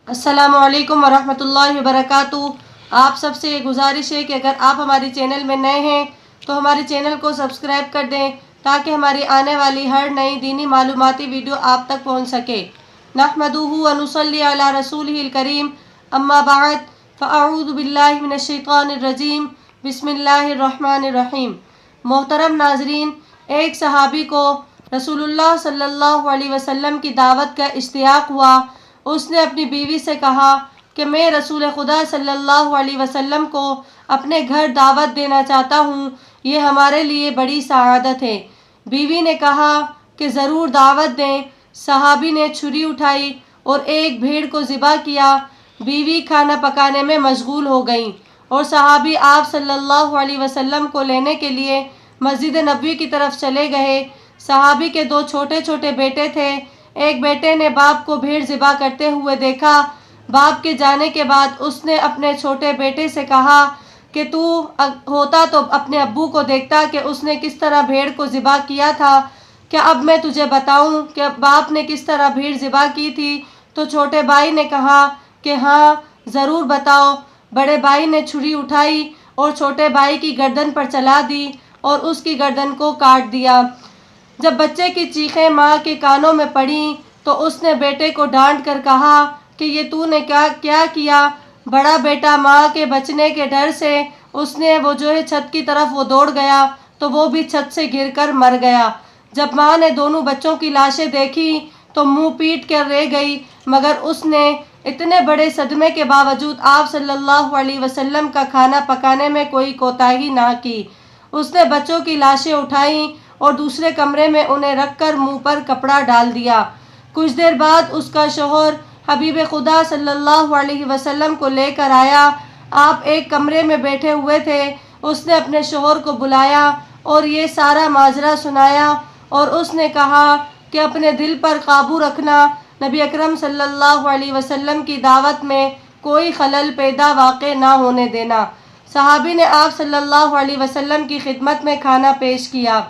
अस्सलामु अलैकुम वरहमतुल्लाहि वबरकातुहू। आप सबसे ये गुजारिश है कि अगर आप हमारे चैनल में नए हैं तो हमारे चैनल को सब्सक्राइब कर दें ताकि हमारी आने वाली हर नई दीनी मालूमाती वीडियो आप तक पहुंच सके। नहमदुहु व नुसल्ली अला रसूलिहिल करीम, अम्मा बाद, फ़अऊज़ु बिल्लाहि मिनश्शैतानिर रजीम, बिस्मिल्लाहिर रहमानिर रहीम। मोहतरम नाज़रीन, एक सहाबी को रसूलुल्लाह सल्लल्लाहु अलैहि वसल्लम की दावत का इश्तियाक हुआ। उसने अपनी बीवी से कहा कि मैं रसूल खुदा सल्लल्लाहु अलैहि वसल्लम को अपने घर दावत देना चाहता हूँ, ये हमारे लिए बड़ी सआदत है। बीवी ने कहा कि ज़रूर दावत दें। सहाबी ने छुरी उठाई और एक भेड़ को ज़िबा किया। बीवी खाना पकाने में मशगूल हो गई और सहाबी आप सल्लल्लाहु अलैहि वसल्लम को लेने के लिए मस्जिद नबवी की तरफ चले गए। सहाबी के दो छोटे छोटे बेटे थे। एक बेटे ने बाप को भेड़ ज़िबा करते हुए देखा। बाप के जाने के बाद उसने अपने छोटे बेटे से कहा कि तू होता तो अपने अब्बू को देखता कि उसने किस तरह भेड़ को ज़िबा किया था। क्या अब मैं तुझे बताऊं कि बाप ने किस तरह भेड़ ज़िबा की थी? तो छोटे भाई ने कहा कि हाँ ज़रूर बताओ। बड़े भाई ने छुरी उठाई और छोटे भाई की गर्दन पर चला दी और उसकी गर्दन को काट दिया। जब बच्चे की चीखें माँ के कानों में पड़ीं तो उसने बेटे को डांट कर कहा कि ये तूने क्या किया? बड़ा बेटा माँ के बचने के डर से उसने छत की तरफ दौड़ गया तो वो भी छत से गिरकर मर गया। जब माँ ने दोनों बच्चों की लाशें देखी तो मुंह पीट कर रह गई, मगर उसने इतने बड़े सदमे के बावजूद आप सल्लल्लाहु अलैहि वसल्लम का खाना पकाने में कोई कोताही ना की। उसने बच्चों की लाशें उठाईं और दूसरे कमरे में उन्हें रखकर मुंह पर कपड़ा डाल दिया। कुछ देर बाद उसका शौहर हबीब खुदा सल्लल्लाहु अलैहि वसल्लम को लेकर आया। आप एक कमरे में बैठे हुए थे। उसने अपने शौहर को बुलाया और ये सारा माजरा सुनाया और उसने कहा कि अपने दिल पर काबू रखना, नबी अकरम सल्लल्लाहु अलैहि वसल्लम की दावत में कोई खलल पैदा वाक़े ना होने देना। सहाबी ने आप सल्लल्लाहु अलैहि वसल्लम की खिदमत में खाना पेश किया।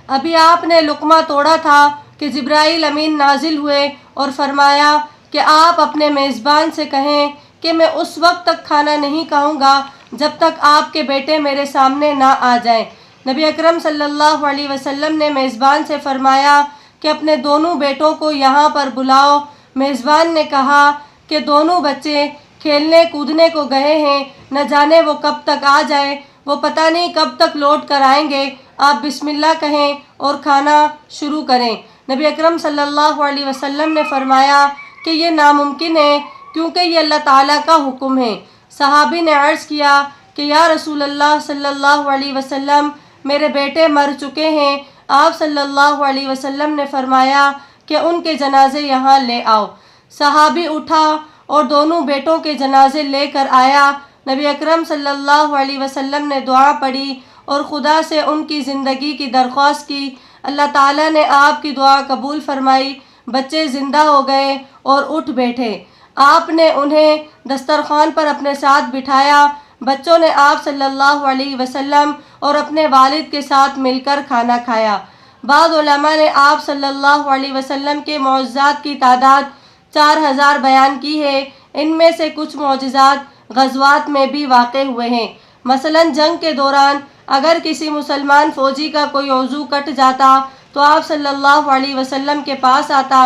अभी आपने लुक़मा तोड़ा था कि जिब्राईल अमीन नाजिल हुए और फरमाया कि आप अपने मेज़बान से कहें कि मैं उस वक्त तक खाना नहीं खाऊंगा जब तक आपके बेटे मेरे सामने ना आ जाएं। नबी अकरम सल्लल्लाहु अलैहि वसल्लम ने मेज़बान से फरमाया कि अपने दोनों बेटों को यहाँ पर बुलाओ। मेज़बान ने कहा कि दोनों बच्चे खेलने कूदने को गए हैं, न जाने वो कब तक आ जाए, वो पता नहीं कब तक लौट कर आएंगे। आप बिस्मिल्लाह कहें और खाना शुरू करें। नबी अकरम सल्लल्लाहु अलैहि वसल्लम ने फरमाया कि ये नामुमकिन है क्योंकि ये अल्लाह ताला का हुक्म है। सहाबी ने अर्ज़ किया कि या रसूल अल्लाह सल्लल्लाहु अलैहि वसल्लम, मेरे बेटे मर चुके हैं। आप सल्लल्लाहु अलैहि वसल्लम ने फरमाया कि उनके जनाजे यहाँ ले आओ। सहाबी उठा और दोनों बेटों के जनाजे लेकर आया। नबी अकरम सल्लल्लाहु अलैहि वसल्लम ने दुआ पढ़ी और खुदा से उनकी ज़िंदगी की दरख्वास्त की। अल्लाह ताला ने आपकी दुआ कबूल फरमाई। बच्चे ज़िंदा हो गए और उठ बैठे। आपने उन्हें दस्तरखान पर अपने साथ बिठाया। बच्चों ने आप सल्लल्लाहु अलैहि वसल्लम और अपने वालिद के साथ मिलकर खाना खाया। बाद उलमा ने आप सल्लल्लाहु अलैहि वसल्लम के मौजज़ात की तादाद 4000 बयान की है। इनमें से कुछ मौजज़ात ग़ज़वात में भी वाक़े हुए हैं। मसलन जंग के दौरान अगर किसी मुसलमान फ़ौजी का कोई उज़ू कट जाता तो आप सल्लल्लाहु अलैहि वसल्लम के पास आता।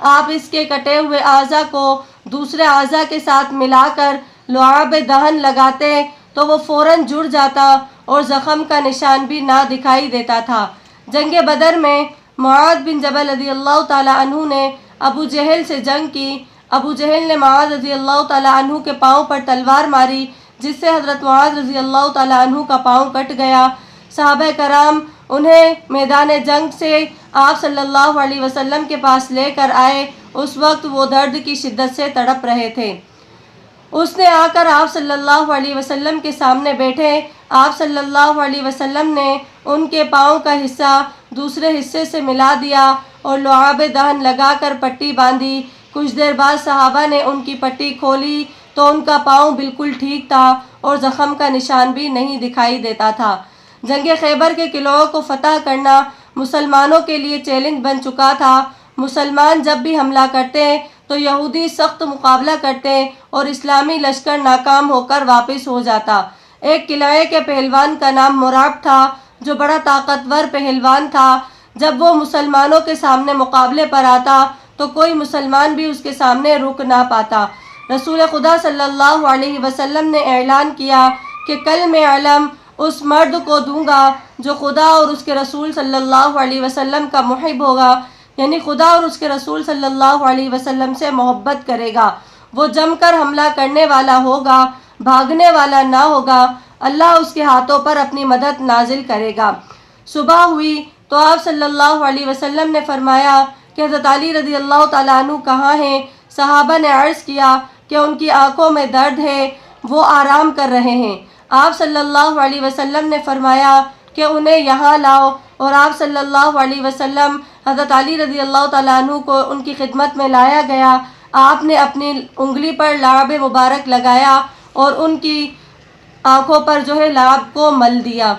आप इसके कटे हुए आज़ा को दूसरे आज़ा के साथ मिलाकर लुआब दहन लगाते तो वो फ़ौरन जुड़ जाता और ज़ख़म का निशान भी ना दिखाई देता था। जंग बदर में मुआज़ बिन जबल रज़ियल्लाहु ताला अन्हु ने अबू जहल से जंग की। अबू जहल ने मुआज़ रज़ियल्लाहु ताला अन्हु के पाँव पर तलवार मारी, जिससे हज़रत मुआज़ रज़ियल्लाहु ताला अन्हु का पाँव कट गया। सहाबा कराम उन्हें मैदान जंग से आप सल्लल्लाहु अलैहि वसल्लम के पास लेकर आए। उस वक्त वो दर्द की शिद्दत से तड़प रहे थे। उसने आकर आप सल्लल्लाहु अलैहि वसल्लम के सामने बैठे। आप सल्लल्लाहु अलैहि वसल्लम ने उनके पाँव का हिस्सा दूसरे हिस्से से मिला दिया और लुआब दहन लगाकर पट्टी बांधी। कुछ देर बाद सहाबा ने उनकी पट्टी खोली तो उनका पाँव बिल्कुल ठीक था और ज़ख़म का निशान भी नहीं दिखाई देता था। जंग खैबर के किलों को फ़तह करना मुसलमानों के लिए चैलेंज बन चुका था। मुसलमान जब भी हमला करते تو یہودی سخت مقابلہ کرتے اور اسلامی لشکر ناکام ہو کر واپس ہو جاتا۔ ایک قلعے کے پہلوان کا نام مراب تھا، جو بڑا طاقتور پہلوان تھا۔ جب وہ مسلمانوں کے سامنے مقابلے پر آتا تو کوئی مسلمان بھی اس کے سامنے رک نہ پاتا۔ رسول خدا صلی اللہ علیہ وسلم نے اعلان کیا کہ کل میں علم اس مرد کو دوں گا جو خدا اور اس کے رسول صلی اللہ علیہ وسلم کا محب ہوگا، یعنی خدا اور اس کے رسول صلی اللہ علیہ وسلم سے محبت کرے گا۔ وہ جم کر حملہ کرنے والا ہوگا، بھاگنے والا نہ ہوگا۔ اللہ اس کے ہاتھوں پر اپنی مدد نازل کرے گا۔ صبح ہوئی تو آپ صلی اللہ علیہ وسلم نے فرمایا کہ حضرت علی رضی اللہ تعالیٰ عنہ کہاں ہیں؟ صحابہ نے عرض کیا کہ ان کی آنکھوں میں درد ہے، وہ آرام کر رہے ہیں۔ آپ صلی اللہ علیہ وسلم نے فرمایا کہ انہیں یہاں لاؤ، اور آپ صلی اللہ علیہ وسلم حضرت علی رضی اللہ تعالیٰ عنہ کو ان کی خدمت میں لایا گیا۔ آپ نے اپنی انگلی پر لعاب مبارک لگایا اور ان کی آنکھوں پر لعاب کو مل دیا۔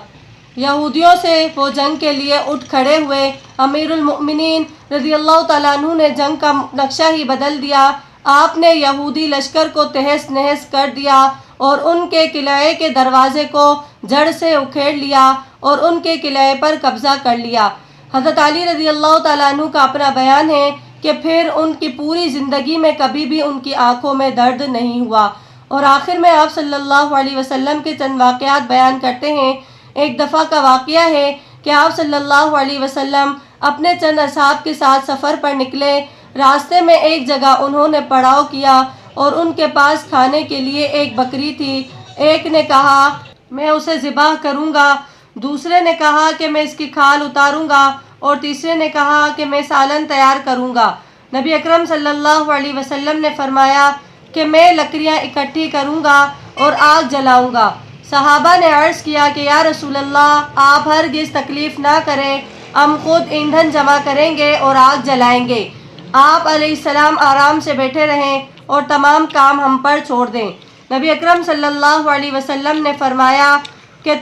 یہودیوں سے وہ جنگ کے لیے اٹھ کھڑے ہوئے۔ امیر المؤمنین رضی اللہ تعالیٰ عنہ نے جنگ کا نقشہ ہی بدل دیا۔ آپ نے یہودی لشکر کو تہس نہس کر دیا اور ان کے قلعے کے دروازے کو جڑ سے اکھیڑ لیا اور ان کے قلعے پر قبضہ کر لیا۔ حضرت علی رضی اللہ تعالیٰ عنہ کا اپنا بیان ہے کہ پھر ان کی پوری زندگی میں کبھی بھی ان کی آنکھوں میں درد نہیں ہوا۔ اور آخر میں آپ صلی اللہ علیہ وسلم کے چند واقعات بیان کرتے ہیں۔ ایک دفعہ کا واقعہ ہے کہ آپ صلی اللہ علیہ وسلم اپنے چند اصحاب کے ساتھ سفر پر نکلے۔ راستے میں ایک جگہ انہوں نے پڑاؤ کیا اور ان کے پاس کھانے کے لیے ایک بکری تھی۔ ایک نے کہا میں اسے ذبح کروں گا، دوسرے نے کہا کہ میں اس کی کھال اتاروں گا، اور تیسرے نے کہا کہ میں سالن تیار کروں گا۔ نبی اکرم صلی اللہ علیہ وسلم نے فرمایا کہ میں لکڑیاں اکٹھی کروں گا اور آگ جلاؤں گا۔ صحابہ نے عرض کیا کہ یا رسول اللہ، آپ ہرگز تکلیف نہ کریں، ہم خود ایندھن جمع کریں گے اور آگ جلائیں گے۔ آپ علیہ السلام آرام سے بیٹھے رہیں اور تمام کام ہم پر چھوڑ دیں۔ نبی اکرم صلی اللہ علیہ وسلم نے فرمایا کہ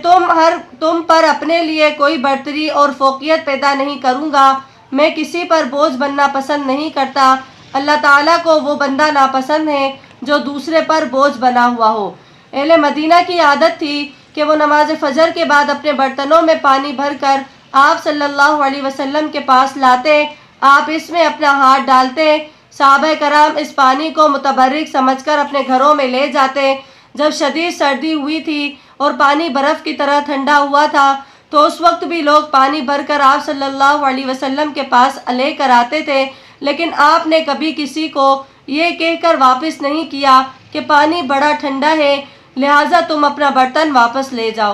تم پر اپنے لیے کوئی برتری اور فوقیت پیدا نہیں کروں گا۔ میں کسی پر بوجھ بننا پسند نہیں کرتا۔ اللہ تعالیٰ کو وہ بندہ ناپسند ہے جو دوسرے پر بوجھ بنا ہوا ہو۔ اہل مدینہ کی عادت تھی کہ وہ نماز فجر کے بعد اپنے برتنوں میں پانی بھر کر آپ صلی اللہ علیہ وسلم کے پاس لاتے۔ آپ اس میں اپنا ہاتھ ڈالتے۔ صحابہ کرام اس پانی کو متبرک سمجھ کر اپنے گھروں میں لے جاتے۔ جب شدید سردی ہوئی تھی اور پانی برف کی طرح ٹھنڈا ہوا تھا تو اس وقت بھی لوگ پانی بھر کر آپ صلی اللہ علیہ وسلم کے پاس لے کر آتے تھے، لیکن آپ نے کبھی کسی کو یہ کہہ کر واپس نہیں کیا کہ پانی بڑا ٹھنڈا ہے، لہٰذا تم اپنا برتن واپس لے جاؤ۔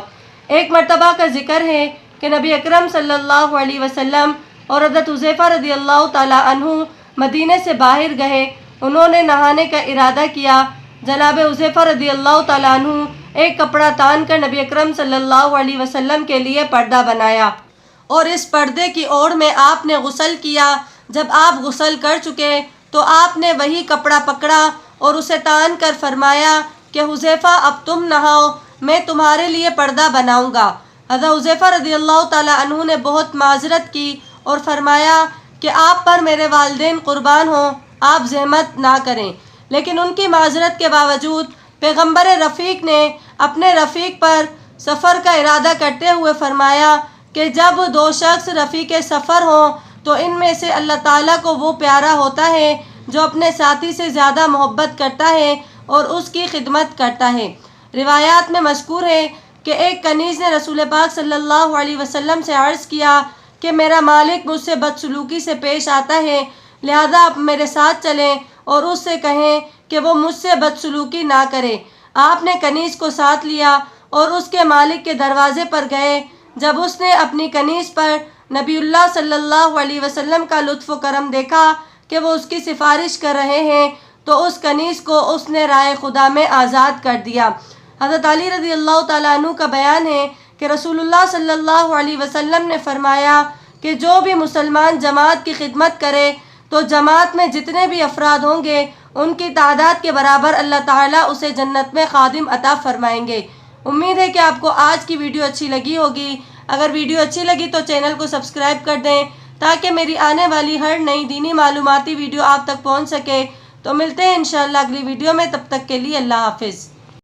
ایک مرتبہ کا ذکر ہے کہ نبی اکرم صلی اللہ علیہ وسلم اور حضرت حذیفہ رضی اللہ تعالیٰ عنہ مدینے سے باہر گئے۔ انہوں نے نہانے کا ارادہ کیا۔ جناب حذیفہ رضی اللہ تعالیٰ عنہ ایک کپڑا تان کر نبی اکرم صلی اللہ علیہ وسلم کے لیے پردہ بنایا اور اس پردے کی اوڑ میں آپ نے غسل کیا۔ جب آپ غسل کر چکے تو آپ نے وہی کپڑا پکڑا اور اسے تان کر فرمایا کہ حذیفہ اب تم نہاؤ، میں تمہارے لیے پردہ بناؤں گا۔ حضرت حذیفہ رضی اللہ تعالیٰ عنہ نے بہت معذرت کی اور فرمایا کہ آپ پر میرے والدین قربان ہوں، آپ زحمت نہ کریں۔ لیکن ان کی معذرت کے باوجود پیغمبر رفیق نے اپنے رفیق پر سفر کا ارادہ کرتے ہوئے فرمایا کہ جب دو شخص رفیق سفر ہوں تو ان میں سے اللہ تعالیٰ کو وہ پیارا ہوتا ہے جو اپنے ساتھی سے زیادہ محبت کرتا ہے اور اس کی خدمت کرتا ہے۔ روایات میں مذکور ہے کہ ایک کنیز نے رسول پاک صلی اللہ علیہ وسلم سے عرض کیا کہ میرا مالک مجھ سے بدسلوکی سے پیش آتا ہے، لہذا آپ میرے ساتھ چلیں اور اس سے کہیں کہ وہ مجھ سے بدسلوکی نہ کرے۔ آپ نے کنیز کو ساتھ لیا اور اس کے مالک کے دروازے پر گئے۔ جب اس نے اپنی کنیز پر نبی اللہ صلی اللہ علیہ وسلم کا لطف و کرم دیکھا کہ وہ اس کی سفارش کر رہے ہیں تو اس کنیز کو اس نے رائے خدا میں آزاد کر دیا۔ حضرت علی رضی اللہ تعالیٰ عنہ کا بیان ہے کہ رسول اللہ صلی اللہ علیہ وسلم نے فرمایا کہ جو بھی مسلمان جماعت کی خدمت کرے تو جماعت میں جتنے بھی افراد ہوں گے ان کی تعداد کے برابر اللہ تعالیٰ اسے جنت میں خادم عطا فرمائیں گے۔ امید ہے کہ آپ کو آج کی ویڈیو اچھی لگی ہوگی۔ اگر ویڈیو اچھی لگی تو چینل کو سبسکرائب کر دیں تاکہ میری آنے والی ہر نئی دینی معلوماتی ویڈیو آپ تک پہنچ سکے۔ تو ملتے ہیں انشاءاللہ اگلی ویڈیو میں، تب تک کے لیے اللہ حافظ۔